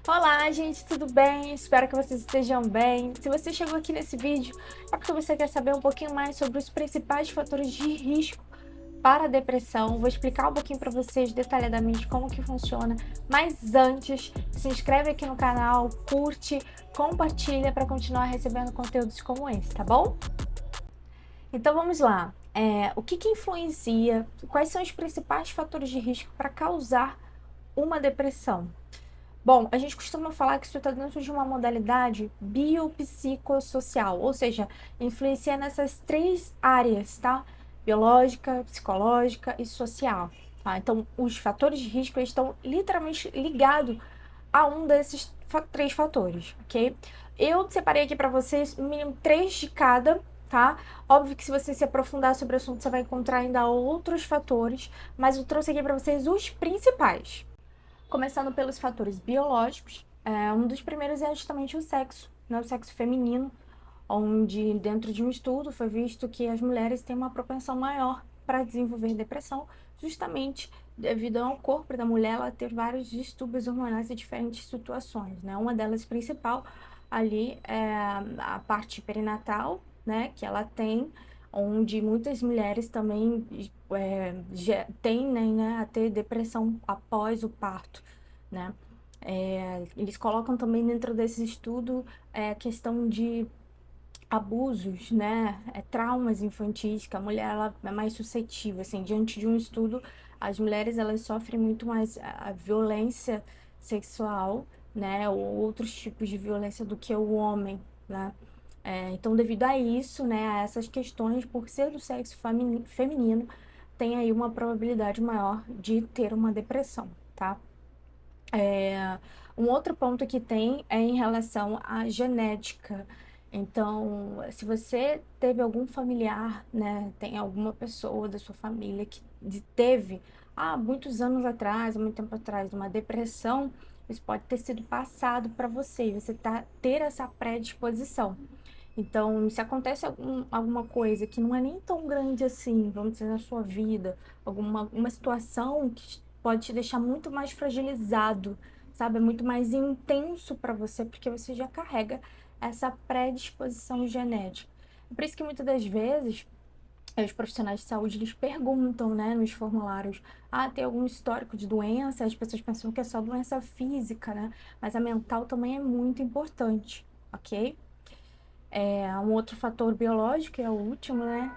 Olá, gente, tudo bem? Espero que vocês estejam bem. Se você chegou aqui nesse vídeo, é porque você quer saber um pouquinho mais sobre os principais fatores de risco para a depressão. Vou explicar um pouquinho para vocês detalhadamente como que funciona. Mas antes, se inscreve aqui no canal, curte, compartilha para continuar recebendo conteúdos como esse, tá bom? Então vamos lá. O que influencia? Quais são os principais fatores de risco para causar uma depressão? Bom, a gente costuma falar que isso está dentro de uma modalidade biopsicossocial, ou seja, influencia nessas três áreas, tá? Biológica, psicológica e social. Tá? Então, os fatores de risco estão literalmente ligados a um desses três fatores, ok? Eu separei aqui para vocês, no mínimo, três de cada, tá? Óbvio que se você se aprofundar sobre o assunto, você vai encontrar ainda outros fatores, mas eu trouxe aqui para vocês os principais. Começando pelos fatores biológicos, um dos primeiros é justamente o sexo, né, o sexo feminino, onde dentro de um estudo foi visto que as mulheres têm uma propensão maior para desenvolver depressão, justamente devido ao corpo da mulher ela ter vários distúrbios hormonais em diferentes situações, né? Uma delas principal ali é a parte perinatal, né, que ela tem, onde muitas mulheres também tendem, né, a ter depressão após o parto, né? Eles colocam também dentro desse estudo a questão de abusos, né, traumas infantis, que a mulher ela é mais suscetível, assim, diante de um estudo, as mulheres elas sofrem muito mais a violência sexual, né, ou outros tipos de violência do que o homem, né. Então, devido a isso, né, a essas questões, por ser do sexo feminino, tem aí uma probabilidade maior de ter uma depressão, tá? Um outro ponto que tem é em relação à genética. Então, se você teve algum familiar, né, tem alguma pessoa da sua família que teve, há muitos anos atrás, há muito tempo atrás, uma depressão, isso pode ter sido passado para você, e você ter essa predisposição. Então, se acontece alguma coisa que não é nem tão grande assim, vamos dizer, na sua vida, uma situação que pode te deixar muito mais fragilizado, sabe? É muito mais intenso para você, porque você já carrega essa predisposição genética. Por isso que muitas das vezes os profissionais de saúde eles perguntam, né, nos formulários, tem algum histórico de doença? As pessoas pensam que é só doença física, né? Mas a mental também é muito importante, ok? Um outro fator biológico, é o último, né?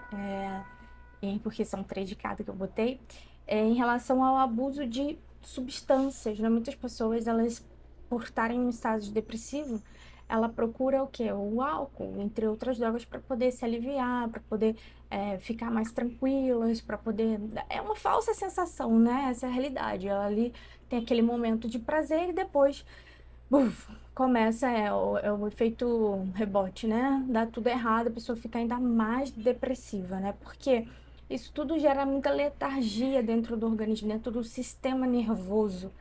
Porque são três de cada que eu botei, em relação ao abuso de substâncias, né? Muitas pessoas, elas, por estarem em estado depressivo, ela procura o quê? O álcool, entre outras drogas, para poder se aliviar, para poder ficar mais tranquilas, para poder... É uma falsa sensação, né? Essa é a realidade. Ela ali tem aquele momento de prazer e depois começa o efeito rebote, né? Dá tudo errado, a pessoa fica ainda mais depressiva, né? Porque isso tudo gera muita letargia dentro do organismo, dentro do sistema nervoso,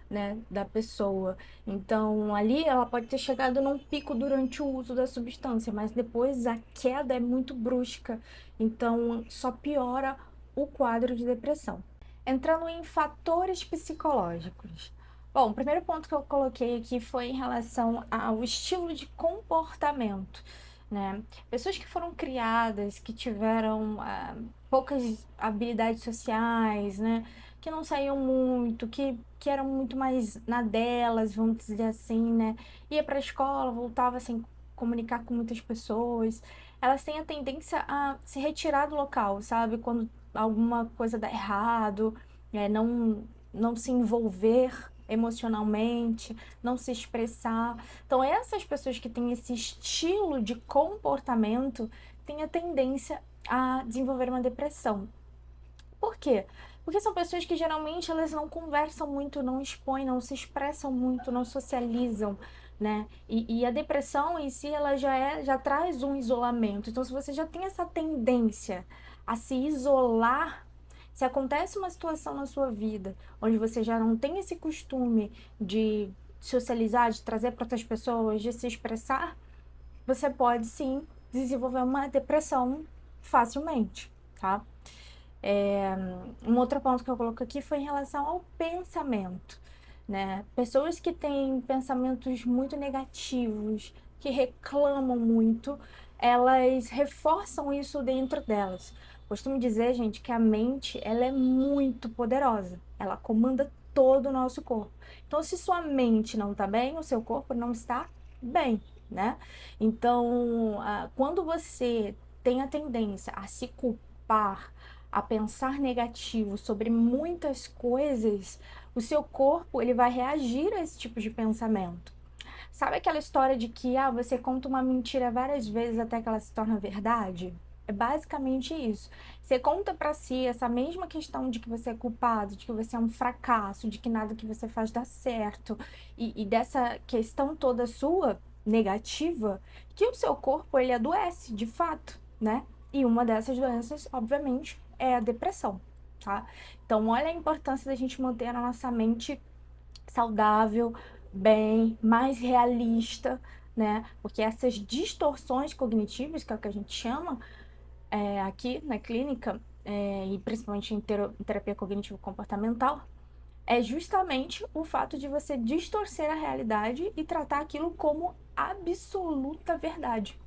né, da pessoa. Então, ali ela pode ter chegado num pico durante o uso da substância, mas depois a queda é muito brusca. Então, só piora o quadro de depressão. Entrando em fatores psicológicos. Bom, o primeiro ponto que eu coloquei aqui foi em relação ao estilo de comportamento, né? Pessoas que foram criadas, que tiveram poucas habilidades sociais, né? Que não saíam muito, que eram muito mais na delas, vamos dizer assim, né? Ia para a escola, voltava sem comunicar com muitas pessoas. Elas têm a tendência a se retirar do local, sabe? Quando alguma coisa dá errado, não se envolver emocionalmente, não se expressar. Então, essas pessoas que têm esse estilo de comportamento têm a tendência a desenvolver uma depressão. Por quê? Porque são pessoas que geralmente elas não conversam muito, não expõem, não se expressam muito, não socializam, né? E a depressão em si, ela já traz um isolamento. Então, se você já tem essa tendência a se isolar, se acontece uma situação na sua vida onde você já não tem esse costume de socializar, de trazer para outras pessoas, de se expressar, você pode sim desenvolver uma depressão facilmente, tá? Um outro ponto que eu coloco aqui foi em relação ao pensamento, né? Pessoas que têm pensamentos muito negativos, que reclamam muito, elas reforçam isso dentro delas. Costumo dizer, gente, que a mente, ela é muito poderosa. Ela comanda todo o nosso corpo. Então, se sua mente não está bem, o seu corpo não está bem, né? Então, quando você tem a tendência a se culpar, a pensar negativo sobre muitas coisas, o seu corpo ele vai reagir a esse tipo de pensamento. Sabe aquela história de que você conta uma mentira várias vezes até que ela se torna verdade? É basicamente isso. Você conta pra si essa mesma questão de que você é culpado, de que você é um fracasso, de que nada que você faz dá certo, e dessa questão toda sua negativa, que o seu corpo ele adoece, de fato, né? E uma dessas doenças, obviamente, é a depressão, tá? Então, olha a importância da gente manter a nossa mente saudável, bem, mais realista, né? Porque essas distorções cognitivas, que é o que a gente chama aqui na clínica, e principalmente em terapia cognitivo-comportamental, é justamente o fato de você distorcer a realidade e tratar aquilo como absoluta verdade.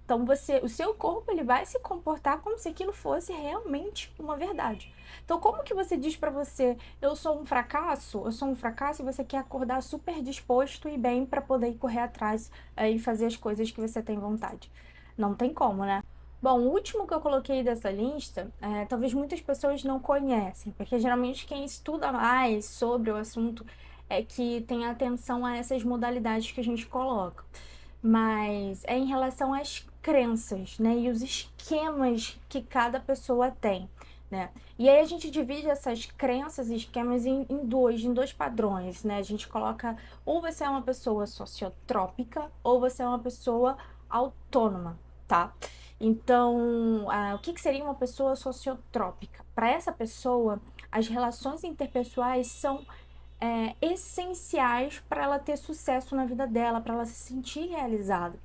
Então o seu corpo ele vai se comportar como se aquilo fosse realmente uma verdade. Então como que você diz para você, eu sou um fracasso, e você quer acordar super disposto e bem para poder correr atrás e fazer as coisas que você tem vontade? Não tem como, né? Bom, o último que eu coloquei dessa lista, talvez muitas pessoas não conhecem, porque geralmente quem estuda mais sobre o assunto é que tem atenção a essas modalidades que a gente coloca. Mas é em relação às crenças, né? E os esquemas que cada pessoa tem, né? E aí a gente divide essas crenças e esquemas em dois padrões, né? A gente coloca ou você é uma pessoa sociotrópica ou você é uma pessoa autônoma, tá? Então, o que seria uma pessoa sociotrópica? Para essa pessoa, as relações interpessoais são essenciais para ela ter sucesso na vida dela, para ela se sentir realizada.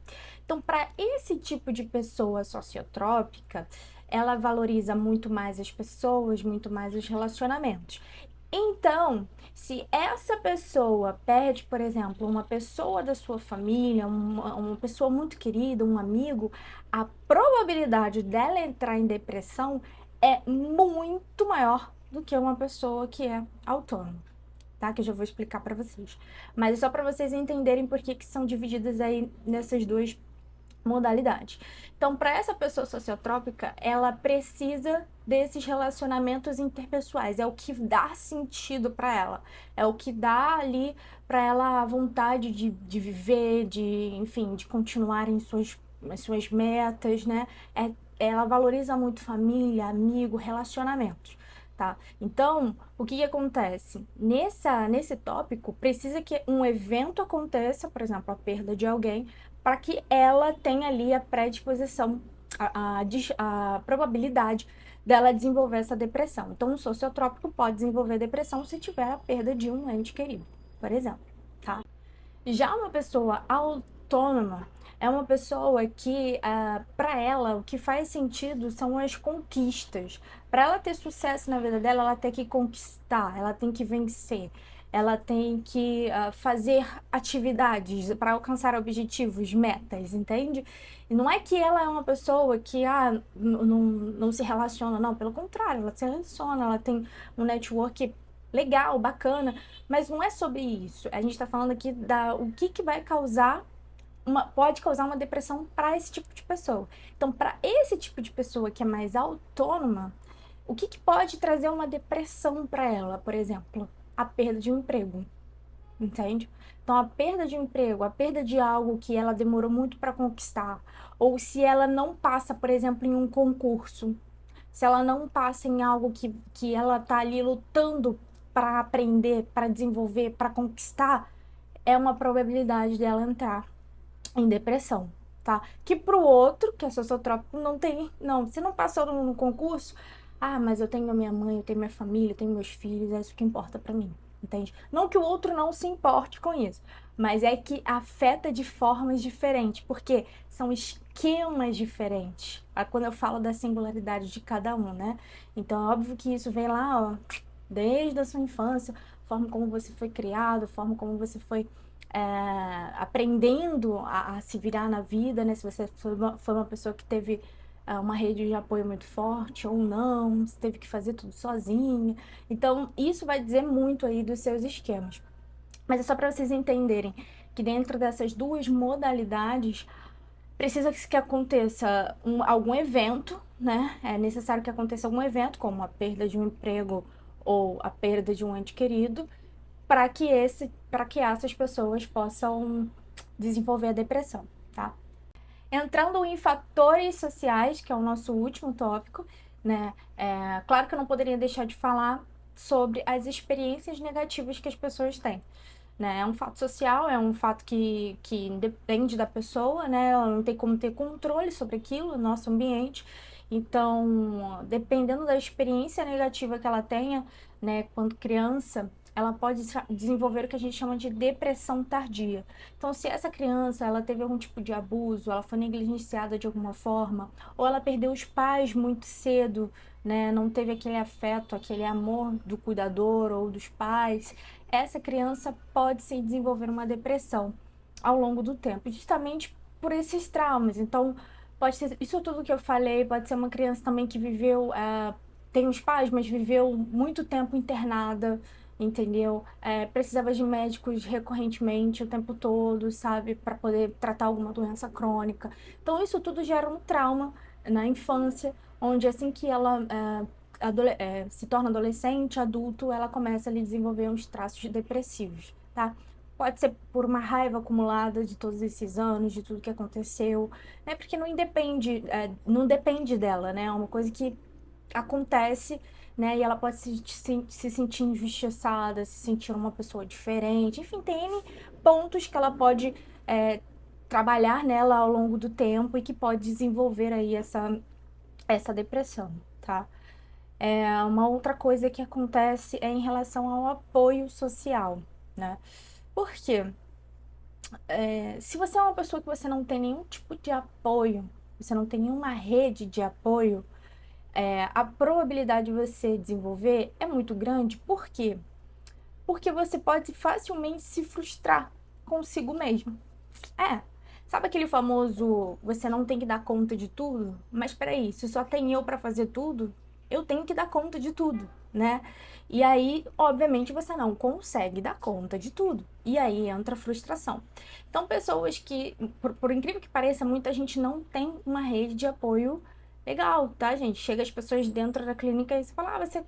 Então, para esse tipo de pessoa sociotrópica, ela valoriza muito mais as pessoas, muito mais os relacionamentos. Então, se essa pessoa perde, por exemplo, uma pessoa da sua família, uma pessoa muito querida, um amigo, a probabilidade dela entrar em depressão é muito maior do que uma pessoa que é autônoma, tá? Que eu já vou explicar para vocês. Mas é só para vocês entenderem por que são divididas aí nessas duas modalidades. Então, para essa pessoa sociotrópica, ela precisa desses relacionamentos interpessoais, é o que dá sentido para ela, é o que dá ali para ela a vontade de viver, enfim, de continuar em suas metas, né? Ela valoriza muito família, amigo, relacionamentos. Tá? Então, o que acontece? Nesse tópico, precisa que um evento aconteça, por exemplo, a perda de alguém, para que ela tenha ali a predisposição, a probabilidade dela desenvolver essa depressão. Então, um sociotrópico pode desenvolver depressão se tiver a perda de um ente querido, por exemplo, tá? Já uma pessoa autônoma é uma pessoa que, para ela, o que faz sentido são as conquistas. Para ela ter sucesso na vida dela, ela tem que conquistar, ela tem que vencer, ela tem que fazer atividades para alcançar objetivos, metas, entende? E não é que ela é uma pessoa que não se relaciona, não, pelo contrário, ela se relaciona, ela tem um network legal, bacana, mas não é sobre isso. A gente está falando aqui o que vai causar pode causar uma depressão para esse tipo de pessoa. Então, para esse tipo de pessoa que é mais autônoma, o que pode trazer uma depressão para ela, por exemplo? A perda de um emprego, entende? Então, a perda de um emprego, a perda de algo que ela demorou muito para conquistar, ou se ela não passa, por exemplo, em um concurso, se ela não passa em algo que ela tá ali lutando para aprender, para desenvolver, para conquistar, é uma probabilidade dela entrar em depressão, tá? Que pro outro, que é sociotrópico, não tem, não, você não passou no concurso, mas eu tenho a minha mãe, eu tenho minha família, eu tenho meus filhos, é isso que importa para mim, entende? Não que o outro não se importe com isso, mas é que afeta de formas diferentes, porque são esquemas diferentes. Quando eu falo da singularidade de cada um, né? Então é óbvio que isso vem lá, ó, desde a sua infância, forma como você foi criado, a forma como você foi aprendendo a se virar na vida, né? Se você foi uma pessoa que teve uma rede de apoio muito forte ou não, se teve que fazer tudo sozinha. Então, isso vai dizer muito aí dos seus esquemas. Mas é só para vocês entenderem que dentro dessas duas modalidades, precisa que aconteça algum evento, né? É necessário que aconteça algum evento, como a perda de um emprego ou a perda de um ente querido, para que essas pessoas possam desenvolver a depressão, tá? Entrando em fatores sociais, que é o nosso último tópico, né? Claro que eu não poderia deixar de falar sobre as experiências negativas que as pessoas têm, né? É um fato social, é um fato que depende da pessoa, né? Ela não tem como ter controle sobre aquilo, nosso ambiente. Então, dependendo da experiência negativa que ela tenha, né, quando criança, ela pode desenvolver o que a gente chama de depressão tardia. Então, se essa criança, ela teve algum tipo de abuso, ela foi negligenciada de alguma forma, ou ela perdeu os pais muito cedo, né, não teve aquele afeto, aquele amor do cuidador ou dos pais, essa criança pode sim desenvolver uma depressão ao longo do tempo, justamente por esses traumas. Então, pode ser isso tudo que eu falei, pode ser uma criança também que viveu, tem os pais, mas viveu muito tempo internada, entendeu? Precisava de médicos recorrentemente, o tempo todo, sabe, para poder tratar alguma doença crônica. Então, isso tudo gera um trauma na infância, onde assim que ela se torna adolescente, adulto, ela começa a desenvolver uns traços depressivos, tá? Pode ser por uma raiva acumulada de todos esses anos, de tudo que aconteceu, né? Porque não depende dela, né? É uma coisa que acontece, né? E ela pode se sentir injustiçada, se sentir uma pessoa diferente, enfim, tem N pontos que ela pode trabalhar nela ao longo do tempo e que pode desenvolver aí essa depressão, tá? Uma outra coisa que acontece é em relação ao apoio social, né? Por quê? Se você é uma pessoa que você não tem nenhum tipo de apoio, você não tem nenhuma rede de apoio, a probabilidade de você desenvolver é muito grande. Por quê? Porque você pode facilmente se frustrar consigo mesmo. É. Sabe aquele famoso você não tem que dar conta de tudo? Mas peraí, se só tem eu para fazer tudo, eu tenho que dar conta de tudo, né? E aí, obviamente, você não consegue dar conta de tudo. E aí entra a frustração. Então, pessoas que, por incrível que pareça, muita gente não tem uma rede de apoio legal, tá, gente? Chega as pessoas dentro da clínica e você fala, você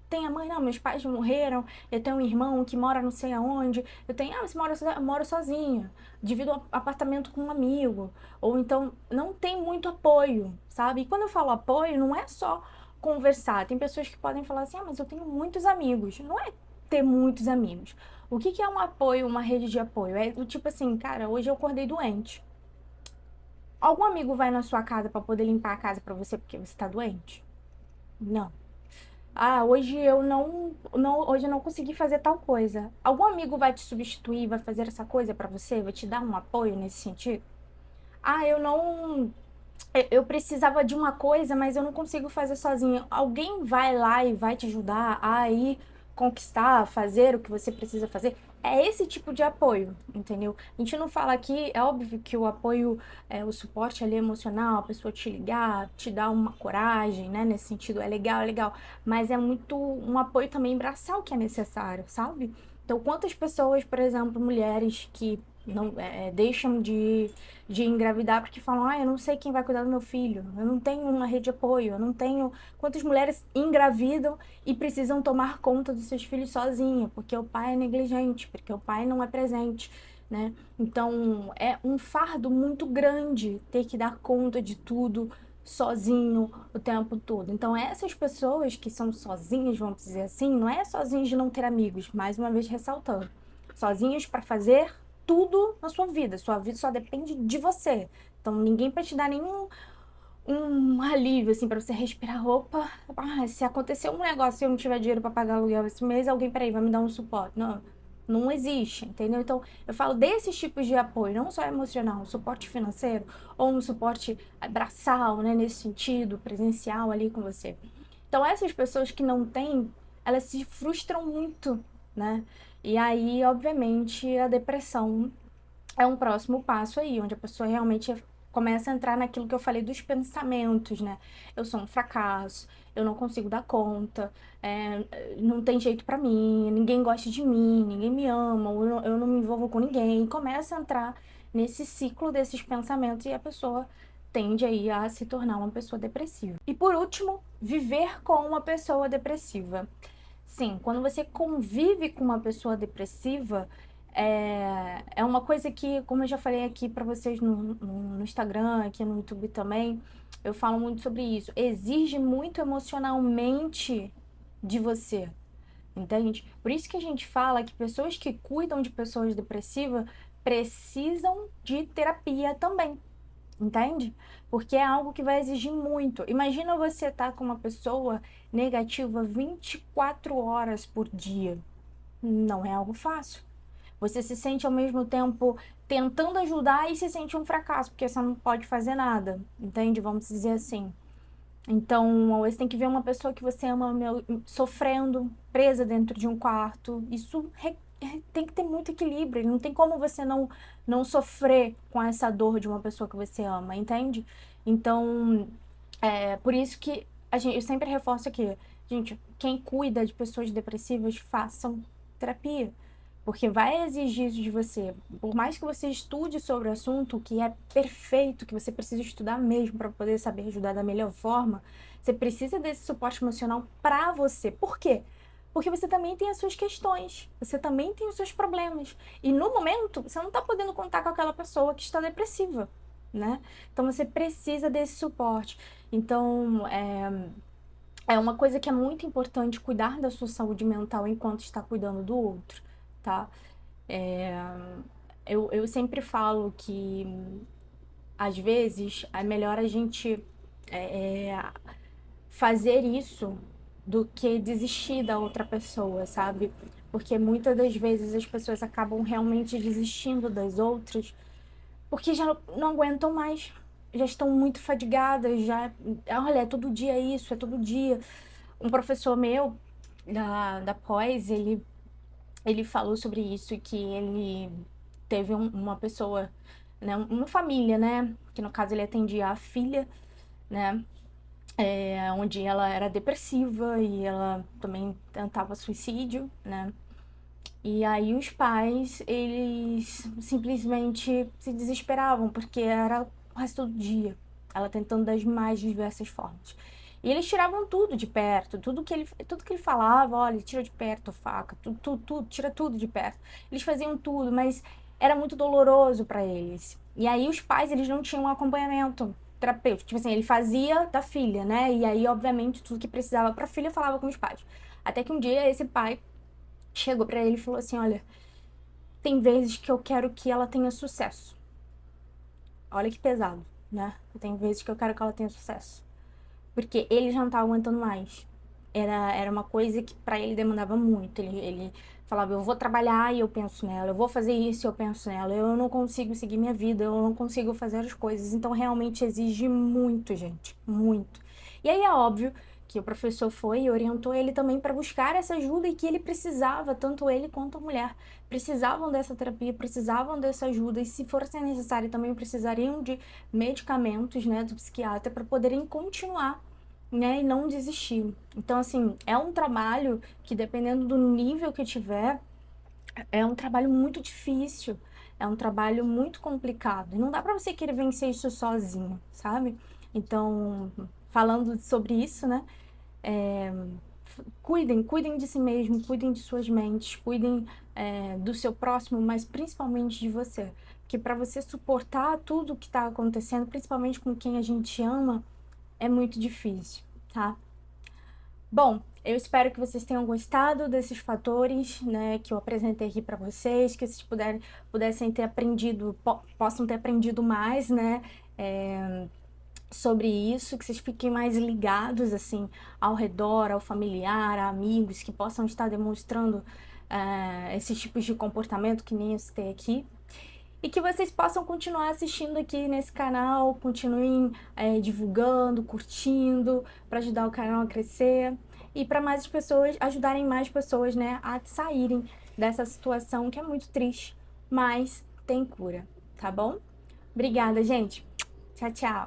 tem a mãe? Não, meus pais morreram, eu tenho um irmão que mora não sei aonde, eu moro sozinha, divido um apartamento com um amigo, ou então não tem muito apoio, sabe? E quando eu falo apoio, não é só conversar, tem pessoas que podem falar assim, mas eu tenho muitos amigos, não é ter muitos amigos. O que é um apoio, uma rede de apoio? É do tipo assim, cara, hoje eu acordei doente. Algum amigo vai na sua casa para poder limpar a casa para você porque você tá doente? Não. Hoje hoje eu não consegui fazer tal coisa. Algum amigo vai te substituir, vai fazer essa coisa pra você, vai te dar um apoio nesse sentido? Eu não, eu precisava de uma coisa, mas eu não consigo fazer sozinha. Alguém vai lá e vai te ajudar a ir conquistar, fazer o que você precisa fazer. É esse tipo de apoio, entendeu? A gente não fala aqui, é óbvio que o apoio, o suporte ali emocional, a pessoa te ligar, te dar uma coragem, né? Nesse sentido, é legal. Mas é muito um apoio também braçal que é necessário, sabe? Então, quantas pessoas, por exemplo, mulheres que não deixam de engravidar porque falam, eu não sei quem vai cuidar do meu filho, eu não tenho uma rede de apoio, eu não tenho. Quantas mulheres engravidam e precisam tomar conta dos seus filhos sozinha, porque o pai é negligente, porque o pai não é presente, né? Então, é um fardo muito grande ter que dar conta de tudo sozinho o tempo todo. Então, essas pessoas que são sozinhas, vamos dizer assim, não é sozinhas de não ter amigos, mais uma vez ressaltando, sozinhas para fazer tudo na sua vida só depende de você. Então, ninguém vai te dar nenhum alívio, assim, pra você respirar. Opa, se acontecer um negócio e eu não tiver dinheiro pra pagar aluguel esse mês, alguém, peraí, vai me dar um suporte. Não, não existe, entendeu? Então, eu falo desses tipos de apoio, não só emocional, um suporte financeiro ou um suporte braçal, né, nesse sentido, presencial ali com você. Então, essas pessoas que não têm, elas se frustram muito, né? E aí, obviamente, a depressão é um próximo passo aí, onde a pessoa realmente começa a entrar naquilo que eu falei dos pensamentos, né? Eu sou um fracasso, eu não consigo dar conta, não tem jeito pra mim, ninguém gosta de mim, ninguém me ama, eu não me envolvo com ninguém. E começa a entrar nesse ciclo desses pensamentos e a pessoa tende aí a se tornar uma pessoa depressiva. E por último, viver com uma pessoa depressiva. Sim, quando você convive com uma pessoa depressiva, é uma coisa que, como eu já falei aqui para vocês no Instagram, aqui no YouTube também, eu falo muito sobre isso. Exige muito emocionalmente de você, entende? Por isso que a gente fala que pessoas que cuidam de pessoas depressivas precisam de terapia também. Entende? Porque é algo que vai exigir muito. Imagina você estar com uma pessoa negativa 24 horas por dia. Não é algo fácil. Você se sente ao mesmo tempo tentando ajudar e se sente um fracasso, porque você não pode fazer nada. Entende? Vamos dizer assim. Então, você tem que ver uma pessoa que você ama sofrendo, presa dentro de um quarto. Isso tem que ter muito equilíbrio. Não tem como você não sofrer com essa dor de uma pessoa que você ama, entende? Então, por isso que eu sempre reforço aqui, gente, quem cuida de pessoas depressivas, façam terapia. Porque vai exigir isso de você. Por mais que você estude sobre o assunto, que é perfeito, que você precisa estudar mesmo para poder saber ajudar da melhor forma, você precisa desse suporte emocional para você. Por quê? Porque você também tem as suas questões, você também tem os seus problemas. E no momento, você não está podendo contar com aquela pessoa que está depressiva, né? Então você precisa desse suporte. Então, é uma coisa que é muito importante cuidar da sua saúde mental enquanto está cuidando do outro, tá? É, eu sempre falo que, às vezes, é melhor a gente fazer isso do que desistir da outra pessoa, sabe? Porque muitas das vezes as pessoas acabam realmente desistindo das outras porque já não aguentam mais, já estão muito fadigadas, olha, é todo dia isso, é todo dia. Um professor meu da pós, ele falou sobre isso, que ele teve uma pessoa, né, uma família, né, que no caso ele atendia a filha, né, onde ela era depressiva e ela também tentava suicídio, né, e aí os pais, eles simplesmente se desesperavam, porque era o resto do dia, ela tentando das mais diversas formas. E eles tiravam tudo de perto, tudo que ele falava, olha, tira de perto a faca, tudo, tira tudo de perto. Eles faziam tudo, mas era muito doloroso para eles. E aí os pais, eles não tinham um acompanhamento terapêutico. Tipo assim, ele fazia da filha, né? E aí, obviamente, tudo que precisava para a filha falava com os pais. Até que um dia esse pai chegou para ele e falou assim: olha, tem vezes que eu quero que ela tenha sucesso. Olha que pesado, né? Tem vezes que eu quero que ela tenha sucesso. Porque ele já não tava aguentando mais. Era uma coisa que para ele demandava muito. Ele falava: eu vou trabalhar e eu penso nela, eu vou fazer isso e eu penso nela, eu não consigo seguir minha vida, eu não consigo fazer as coisas. Então realmente exige muito, gente, muito. E aí é óbvio que o professor foi e orientou ele também para buscar essa ajuda e que ele precisava, tanto ele quanto a mulher, precisavam dessa terapia, precisavam dessa ajuda e se fosse necessário também precisariam de medicamentos, né, do psiquiatra para poderem continuar, né, e não desistir. Então, assim, é um trabalho que, dependendo do nível que tiver, é um trabalho muito difícil, é um trabalho muito complicado. E não dá pra você querer vencer isso sozinho, sabe? Então, falando sobre isso, né, cuidem de si mesmo, cuidem de suas mentes, cuidem, do seu próximo, mas principalmente de você. Porque para você suportar tudo que está acontecendo, principalmente com quem a gente ama, é muito difícil, tá? Bom, eu espero que vocês tenham gostado desses fatores, né, que eu apresentei aqui para vocês, que vocês pudessem ter aprendido, possam ter aprendido mais, né, sobre isso, que vocês fiquem mais ligados, assim, ao redor, ao familiar, a amigos que possam estar demonstrando esses tipos de comportamento que nem eu citei aqui. E que vocês possam continuar assistindo aqui nesse canal, continuem divulgando, curtindo, para ajudar o canal a crescer. e para mais pessoas, ajudarem mais pessoas, né, a saírem dessa situação que é muito triste, mas tem cura, tá bom? Obrigada, gente. Tchau, tchau.